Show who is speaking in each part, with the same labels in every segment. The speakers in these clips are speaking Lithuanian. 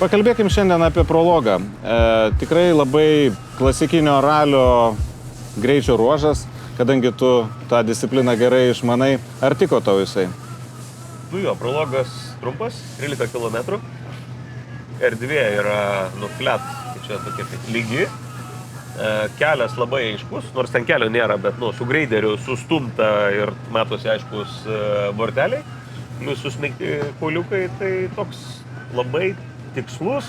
Speaker 1: Pakalbėkim šiandien apie prologą. Tikrai labai klasikinio ralio greičio ruožas, kadangi tu tą discipliną gerai išmanai. Ar tiko tau jisai?
Speaker 2: Jo, prologas trumpas, 13 km. Erdvė yra flat, čia tokia lygi. Kelias labai aiškus, nors ten kelio nėra, bet su greideriu sustumta ir matosi aiškus borteliai. Plius susmeigti kauliukai, tai toks labai tikslus,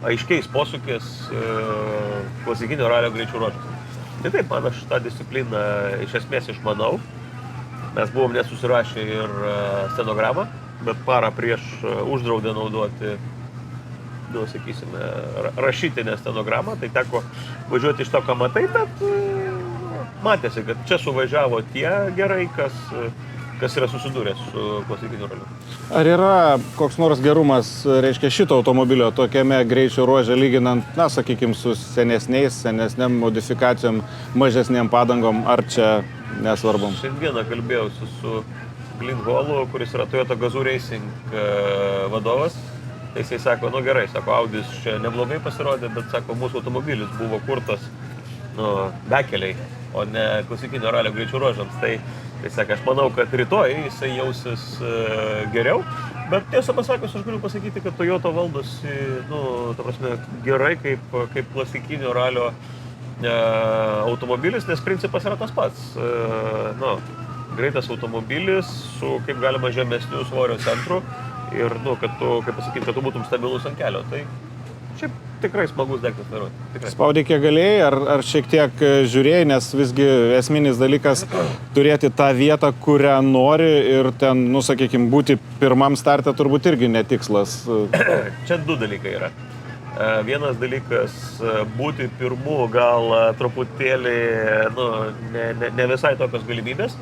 Speaker 2: aiškiais posūkis klasikinio ralio greičių ruožas. Tai taip, man aš tą discipliną iš esmės išmanau. Mes buvom nesusirašę ir stenogramą, bet parą prieš uždraudė naudoti, sakysime, rašytinę stenogramą, tai teko važiuoti iš to, ką matai, bet matėsi, kad čia suvažiavo tie gerai, kas yra susidūręs su klasikiniu raliu.
Speaker 1: Ar yra koks nors gerumas, reiškia, šito automobilio tokiame greičio ruože lyginant, sakykime, su senesniam modifikacijom, mažesniem padangom, ar čia nesvarbom?
Speaker 2: Šiandieną kalbėjausi su Glyn Hallu, kuris yra Toyota Gazoo Racing vadovas. Tai jisai sako, gerai, sako, Audis čia neblogai pasirodė, bet sako, mūsų automobilis buvo kurtas bekeliai, o ne klasikinio ralio greičių ruožams. Tai sako, aš manau, kad rytoj jisai jausis geriau, bet tiesą pasakius, aš galiu pasakyti, kad Toyota valdosi, ta prasme, gerai kaip klasikinio ralio automobilis, nes principas yra tas pats. Greitas automobilis su kaip galima žemesniu svorio centru ir, kad tu, kaip pasakyti, kad tu būtum stabilus ant kelio. Tai šiaip tikrai smagus daiktas vairuoti.
Speaker 1: Spaudė kiek galėjai, ar šiek tiek žiūrėjai, nes visgi esminis dalykas turėti tą vietą, kurią nori ir ten, sakykime, būti pirmam starte turbūt irgi netikslas.
Speaker 2: Čia du dalykai yra. Vienas dalykas būti pirmu, gal truputėlį, ne visai tokios galimybės.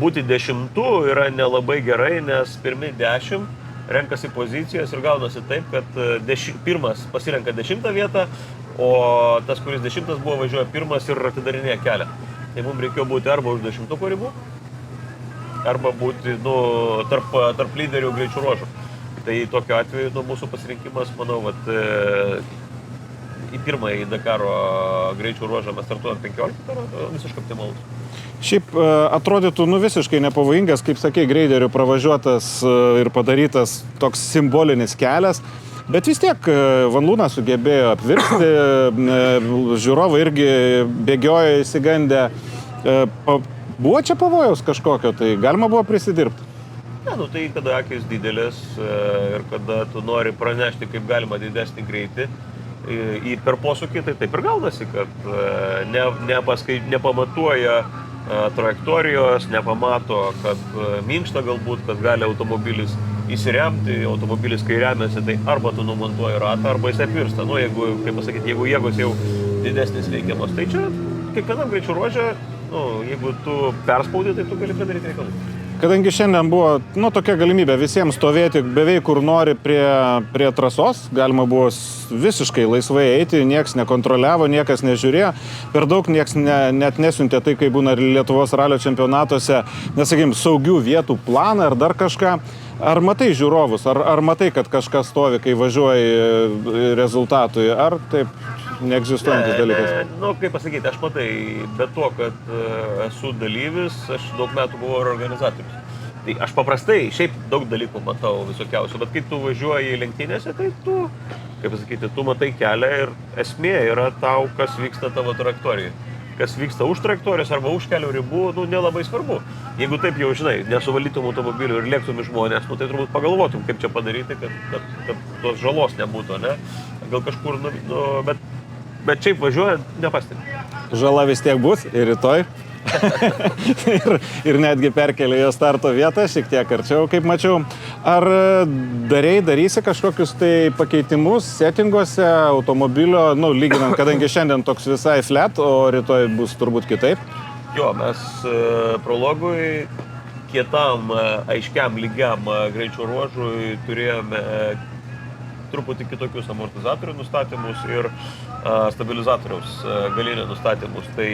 Speaker 2: Būti 10 yra nelabai gerai, nes pirmi 10 renkasi pozicijas ir gaunasi taip, kad pirmas pasirenka 10 vietą, o tas, kuris 10 buvo, važiuoja pirmas ir atidarinėja kelią. Tai mums reikėjo būti arba už 10 ribų, arba būti tarp lyderių greičių ruožų. Tai tokiu atveju mūsų pasirinkimas, manau, į pirmąjį Dakaro greičių ruožą mes startuojam 15, tai yra visiškai optimalus.
Speaker 1: Šiaip atrodytų visiškai nepavojingas, kaip sakė, greiderių pravažiuotas ir padarytas toks simbolinis kelias, bet vis tiek Van Lūną sugebėjo apvirsti, žiūrovai irgi bėgiojo įsigandę. Buvo čia pavojaus kažkokio, tai galima buvo prisidirbti?
Speaker 2: Ne, tai kada akis didelės ir kada tu nori pranešti kaip galima didesnį greitį per posūkį, tai taip ir gaunasi, kad nepamatuoja trajektorijos, nepamato, kad minkšta galbūt, kad gali automobilis įsiremti, automobilis kai remiasi, tai arba tu numontuoji ratą, arba jis apvirsta. Jeigu jėgos jau didesnis veikiamas, tai čia kiekvienam greičių ruože, jeigu tu perspaudi, tai tu gali padaryti reikalus.
Speaker 1: Kadangi šiandien buvo tokia galimybė visiems stovėti beveik kur nori prie trasos, galima buvo visiškai laisvai eiti, nieks nekontroliavo, niekas nežiūrėjo, per daug nieks net nesiuntė tai, kai būna Lietuvos ralio čempionatuose, nesakym, saugių vietų planą ar dar kažką. Ar matai žiūrovus, ar matai, kad kažkas stovi, kai važiuoji rezultatui, ar taip neegzistuojantis dalykas?
Speaker 2: Kaip pasakyti, aš matai, be to, kad esu dalyvis, aš daug metų buvau organizatorius. Tai aš paprastai, šiaip daug dalykų matau visokiausių, bet kai tu važiuoji lenktynėse, tai tu, kaip pasakyti, tu matai kelią ir esmė yra tau, kas vyksta tavo trajektorijoje. Kas vyksta už trajektorijos arba už kelio ribų, nelabai svarbu. Jeigu taip jau, žinai, nesuvalytum automobilių ir lėktum iš žmonės, tai turbūt pagalvotum, kaip čia padaryti, kad tos žalos nebūtų, ne? Gal kažkur, bet šiaip važiuojant, nepastebi.
Speaker 1: Žala vis tiek bus ir rytoj. ir netgi perkelė jo starto vietą, šiek tiek arčiau, kaip mačiau. Ar darysi kažkokius tai pakeitimus settinguose automobilio, lyginant, kadangi šiandien toks visai flat, o rytoj bus turbūt kitaip?
Speaker 2: Jo, mes prologui kietam, aiškiam, lygiam greičio ruožui turėjome truputį kitokius amortizatorių nustatymus ir stabilizatoriaus galinio nustatymus. Tai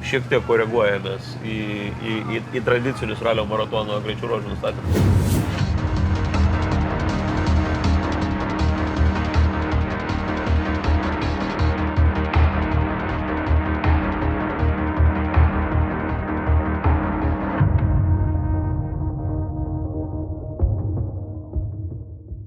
Speaker 2: šiek tiek koreguojamės į tradicinius ralio maratono greičių ruožų nustatymus.